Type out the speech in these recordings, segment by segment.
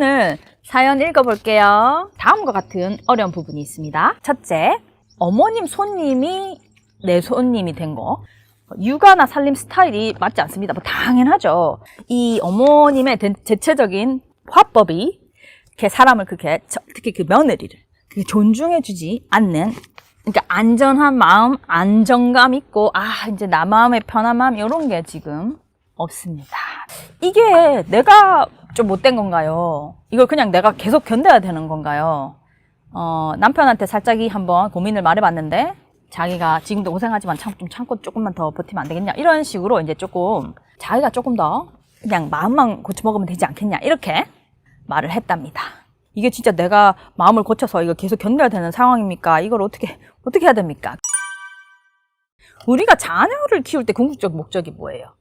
오늘 사연 읽어볼게요. 다음과 같은 어려운 부분이 있습니다. 첫째, 어머님 손님이 내 손님이 된 거. 육아나 살림 스타일이 맞지 않습니다. 뭐 당연하죠. 이 어머님의 대체적인 화법이 이렇게 사람을 그렇게, 특히 그 며느리를 그렇게 존중해주지 않는, 그러니까 안전한 마음, 안정감 있고, 이제 나 마음의 편한 마음, 이런 게 지금 없습니다. 이게 내가 좀 못된 건가요? 이걸 그냥 내가 계속 견뎌야 되는 건가요? 남편한테 살짝 한번 고민을 말해봤는데, 자기가 지금도 고생하지만 좀 참고 조금만 더 버티면 안 되겠냐? 이런 식으로 이제 조금, 자기가 조금 더 그냥 마음만 고쳐먹으면 되지 않겠냐? 이렇게 말을 했답니다. 이게 진짜 내가 마음을 고쳐서 이거 계속 견뎌야 되는 상황입니까? 이걸 어떻게 해야 됩니까? 우리가 자녀를 키울 때 궁극적 목적이 뭐예요?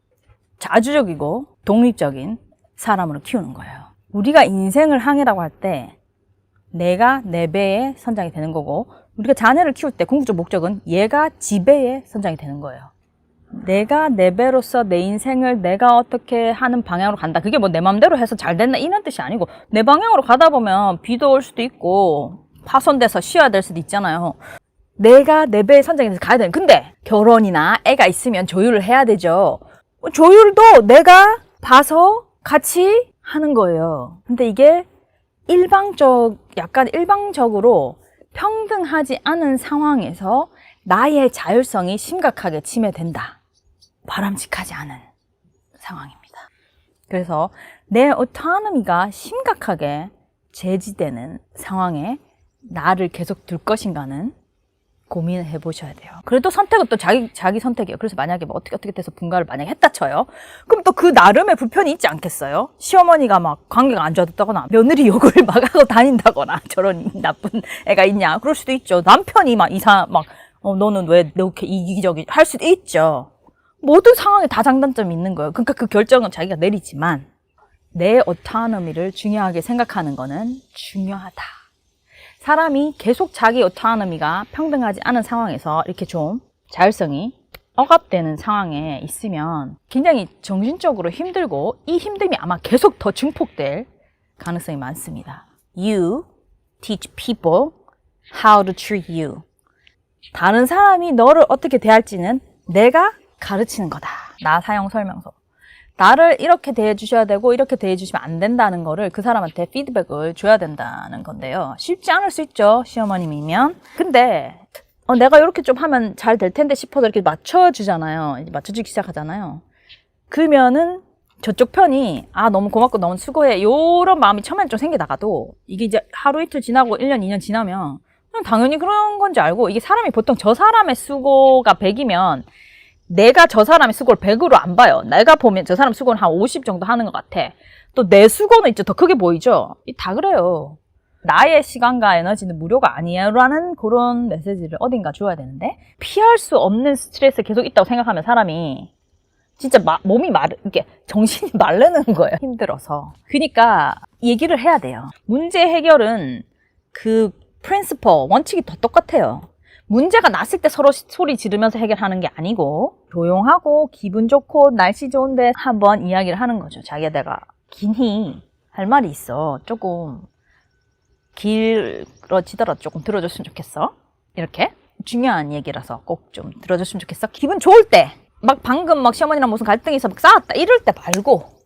자주적이고 독립적인 사람으로 키우는 거예요. 우리가 인생을 항해라고 할 때 내가 내 배에 선장이 되는 거고, 우리가 자녀를 키울 때 궁극적 목적은 얘가 지 배에 선장이 되는 거예요. 내가 내 배로서 내 인생을 내가 어떻게 하는 방향으로 간다. 그게 뭐 내 맘대로 해서 잘 됐나 이런 뜻이 아니고, 내 방향으로 가다 보면 비도 올 수도 있고 파손돼서 쉬어야 될 수도 있잖아요. 내가 내 배에 선장이 돼서 가야 되는. 근데 결혼이나 애가 있으면 조율을 해야 되죠. 조율도 내가 봐서 같이 하는 거예요. 근데 이게 약간 일방적으로 평등하지 않은 상황에서 나의 자율성이 심각하게 침해된다. 바람직하지 않은 상황입니다. 그래서 내 오토노미가 심각하게 제지되는 상황에 나를 계속 둘 것인가는 고민을 해보셔야 돼요. 그래도 선택은 또 자기 선택이에요. 그래서 만약에 뭐 어떻게 돼서 분가를 만약에 했다 쳐요. 그럼 또 그 나름의 불편이 있지 않겠어요? 시어머니가 막 관계가 안 좋아졌다거나, 며느리 욕을 막 하고 다닌다거나, 저런 나쁜 애가 있냐. 그럴 수도 있죠. 남편이 막 너는 왜 이렇게 이기적이 할 수도 있죠. 모든 상황에 다 장단점이 있는 거예요. 그러니까 그 결정은 자기가 내리지만, 내 오토노미를 중요하게 생각하는 거는 중요하다. 사람이 계속 자기 오토노미가 평등하지 않은 상황에서 이렇게 좀 자율성이 억압되는 상황에 있으면 굉장히 정신적으로 힘들고, 이 힘듦이 아마 계속 더 증폭될 가능성이 많습니다. You teach people how to treat you. 다른 사람이 너를 어떻게 대할지는 내가 가르치는 거다. 나 사용 설명서. 나를 이렇게 대해주셔야 되고 이렇게 대해주시면 안 된다는 거를 그 사람한테 피드백을 줘야 된다는 건데요. 쉽지 않을 수 있죠, 시어머님이면. 근데 내가 이렇게 좀 하면 잘 될 텐데 싶어서 이렇게 맞춰주잖아요. 이제 맞춰주기 시작하잖아요. 그러면은 저쪽 편이 너무 고맙고 너무 수고해, 요런 마음이 처음엔 좀 생기다가도 이게 이제 하루 이틀 지나고 1년 2년 지나면 당연히 그런 건지 알고, 이게 사람이 보통 저 사람의 수고가 100이면 내가 저 사람의 수고를 100으로 안 봐요. 내가 보면 저 사람 수고는 한 50 정도 하는 것 같아. 또 내 수고는 있죠. 더 크게 보이죠. 다 그래요. 나의 시간과 에너지는 무료가 아니에요 라는 그런 메시지를 어딘가 줘야 되는데, 피할 수 없는 스트레스 계속 있다고 생각하면 사람이 진짜 몸이 이렇게 정신이 마르는 거예요. 힘들어서. 그러니까 얘기를 해야 돼요. 문제 해결은 그 프린시퍼, 원칙이 더 똑같아요. 문제가 났을 때 서로 소리 지르면서 해결하는 게 아니고, 조용하고 기분 좋고 날씨 좋은데 한번 이야기를 하는 거죠. 자기가 내가 긴히 할 말이 있어. 조금 길어지더라도 조금 들어줬으면 좋겠어. 이렇게 중요한 얘기라서 꼭 좀 들어줬으면 좋겠어. 기분 좋을 때, 막 방금 시어머니랑 무슨 갈등이 있어 막 싸웠다 이럴 때 말고,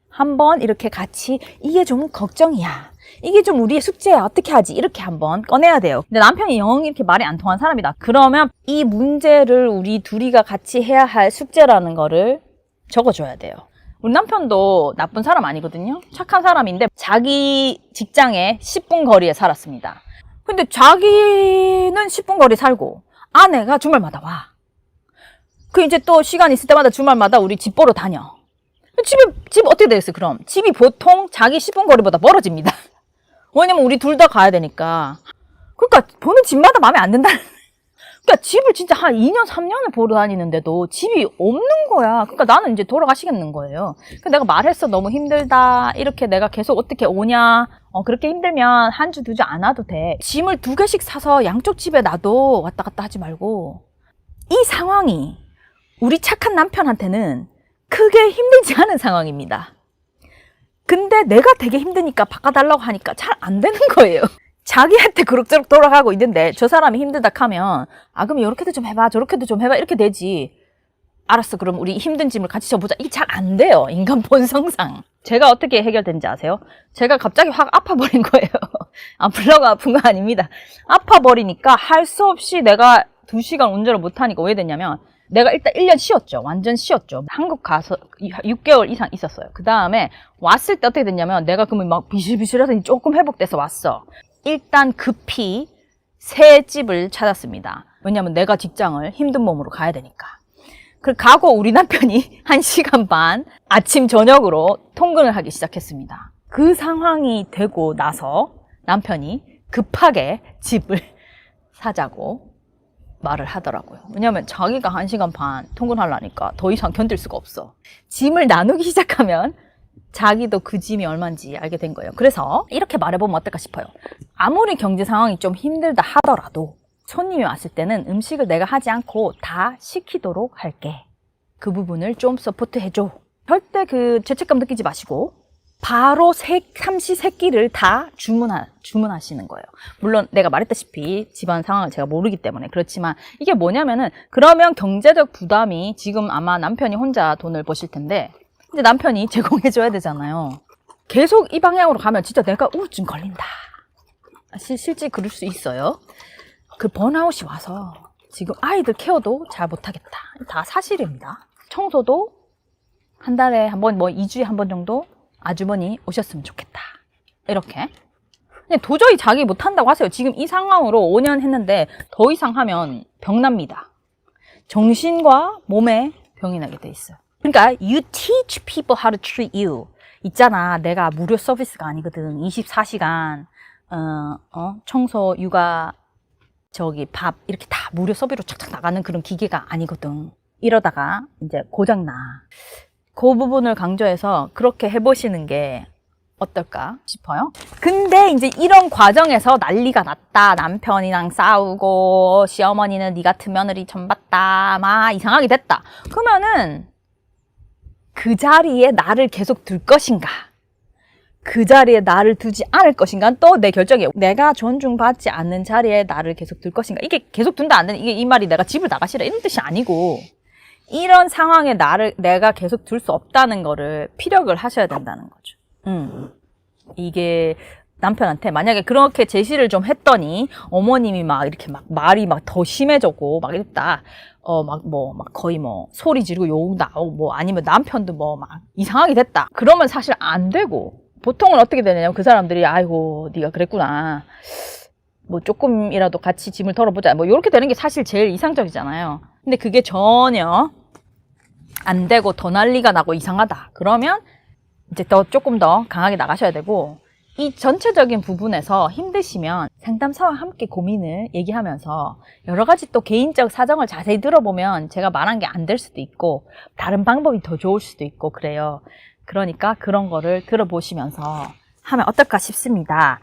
한번 이렇게 같이 이게 좀 걱정이야, 이게 좀 우리의 숙제야, 어떻게 하지, 이렇게 한번 꺼내야 돼요. 근데 남편이 영 이렇게 말이 안 통한 사람이다. 그러면 이 문제를 우리 둘이가 같이 해야 할 숙제라는 거를 적어줘야 돼요. 우리 남편도 나쁜 사람 아니거든요. 착한 사람인데 자기 직장에 10분 거리에 살았습니다. 근데 자기는 10분 거리 살고 아내가 주말마다 와. 그 이제 또 시간 있을 때마다 주말마다 우리 집 보러 다녀. 집 어떻게 되겠어요, 그럼? 집이 보통 자기 10분 거리보다 멀어집니다. 왜냐면 우리 둘 다 가야 되니까. 그러니까 보는 집마다 마음에 안 든다. 그러니까 집을 진짜 한 2년, 3년을 보러 다니는데도 집이 없는 거야. 그러니까 나는 이제 돌아가시겠는 거예요. 그러니까 내가 말했어. 너무 힘들다. 이렇게 내가 계속 어떻게 오냐. 그렇게 힘들면 한 주, 두 주 안 와도 돼. 짐을 2개씩 사서 양쪽 집에 놔도 왔다 갔다 하지 말고. 이 상황이 우리 착한 남편한테는 크게 힘들지 않은 상황입니다. 근데 내가 되게 힘드니까 바꿔달라고 하니까 잘 안 되는 거예요. 자기한테 그럭저럭 돌아가고 있는데 저 사람이 힘들다 하면 그럼 이렇게도 좀 해봐 저렇게도 좀 해봐 이렇게 되지. 알았어 그럼 우리 힘든 짐을 같이 져보자. 이게 잘 안 돼요. 인간 본성상. 제가 어떻게 해결된지 아세요? 제가 갑자기 확 아파버린 거예요. 아플라고 아픈 거 아닙니다. 아파버리니까 할 수 없이 내가 2시간 운전을 못하니까 왜 됐냐면 내가 일단 1년 쉬었죠. 완전 쉬었죠. 한국 가서 6개월 이상 있었어요. 그 다음에 왔을 때 어떻게 됐냐면 내가 그러면 막 비실비실하더니 조금 회복돼서 왔어. 일단 급히 새 집을 찾았습니다. 왜냐면 내가 직장을 힘든 몸으로 가야 되니까. 그 가고 우리 남편이 1시간 반 아침 저녁으로 통근을 하기 시작했습니다. 그 상황이 되고 나서 남편이 급하게 집을 사자고 말을 하더라고요. 왜냐면 자기가 1시간 반 통근하려니까 더 이상 견딜 수가 없어. 짐을 나누기 시작하면 자기도 그 짐이 얼마인지 알게 된 거예요. 그래서 이렇게 말해보면 어떨까 싶어요. 아무리 경제 상황이 좀 힘들다 하더라도 손님이 왔을 때는 음식을 내가 하지 않고 다 시키도록 할게. 그 부분을 좀 서포트 해줘. 절대 그 죄책감 느끼지 마시고 바로 삼시세끼를 다 주문하시는 거예요. 물론 내가 말했다시피 집안 상황을 제가 모르기 때문에 그렇지만 이게 뭐냐면은 그러면 경제적 부담이 지금 아마 남편이 혼자 돈을 버실 텐데 이제 남편이 제공해줘야 되잖아요. 계속 이 방향으로 가면 진짜 내가 우울증 걸린다. 실제 그럴 수 있어요. 그 번아웃이 와서 지금 아이들 케어도 잘 못하겠다. 다 사실입니다. 청소도 한 달에 한 번, 2주에 한 번 정도 아주머니 오셨으면 좋겠다. 이렇게. 근데 도저히 자기 못한다고 하세요. 지금 이 상황으로 5년 했는데 더 이상 하면 병납니다. 정신과 몸에 병이 나게 돼 있어요. 그러니까 you teach people how to treat you. 있잖아. 내가 무료 서비스가 아니거든. 24시간 청소, 육아, 밥 이렇게 다 무료 서비스로 착착 나가는 그런 기계가 아니거든. 이러다가 이제 고장나. 그 부분을 강조해서 그렇게 해보시는 게 어떨까 싶어요. 근데 이제 이런 과정에서 난리가 났다. 남편이랑 싸우고 시어머니는 네 같은 며느리 전봤다. 막 이상하게 됐다. 그러면은 그 자리에 나를 계속 둘 것인가? 그 자리에 나를 두지 않을 것인가? 또 내 결정이에요. 내가 존중받지 않는 자리에 나를 계속 둘 것인가? 이게 계속 둔다 안 되는 이 말이 내가 집을 나가시라 이런 뜻이 아니고 이런 상황에 내가 계속 둘 수 없다는 거를 피력을 하셔야 된다는 거죠. 이게 남편한테 만약에 그렇게 제시를 좀 했더니 어머님이 막 이렇게 막 말이 막 더 심해졌고 막 이랬다. 거의 소리 지르고 욕 나오고 아니면 남편도 막 이상하게 됐다. 그러면 사실 안 되고 보통은 어떻게 되냐면 그 사람들이 아이고 네가 그랬구나. 조금이라도 같이 짐을 덜어보자. 이렇게 되는 게 사실 제일 이상적이잖아요. 근데 그게 전혀 안 되고 더 난리가 나고 이상하다. 그러면 이제 조금 더 강하게 나가셔야 되고 이 전체적인 부분에서 힘드시면 상담사와 함께 고민을 얘기하면서 여러 가지 또 개인적 사정을 자세히 들어보면 제가 말한 게 안 될 수도 있고 다른 방법이 더 좋을 수도 있고 그래요. 그러니까 그런 거를 들어보시면서 하면 어떨까 싶습니다.